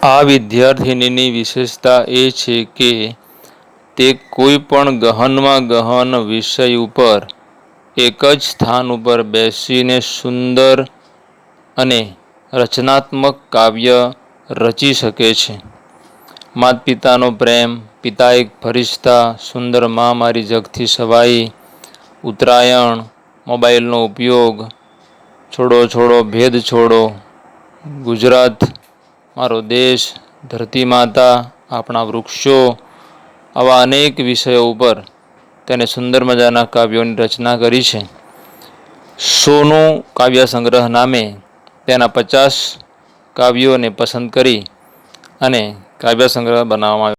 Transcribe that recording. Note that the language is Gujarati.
આ વિદ્યાર્થિનીની વિશેષતા એ છે કે તે કોઈ પણ ગહનમાં ગહન વિષય ઉપર એક જ સ્થાન ઉપર બેસીને સુંદર અને રચનાત્મક કાવ્ય રચી શકે છે. માતા પિતાનો પ્રેમ, પિતા એક ફરિશ્તા, સુંદર માં મારી જગથી સવાઈ, ઉત્તરાયણ, મોબાઈલનો ઉપયોગ, છોડો છોડો ભેદ છોડો, ગુજરાત મારો દેશ, ધરતી માતા, આપણા વૃક્ષો, આવા અનેક વિષયો ઉપર તેને સુંદર મજાના કાવ્યોની રચના કરી છે. સોનું કાવ્ય સંગ્રહ નામે તેના 50 કાવ્યોને પસંદ કરી અને કાવ્ય સંગ્રહ બનાવવામાં આવ્યો.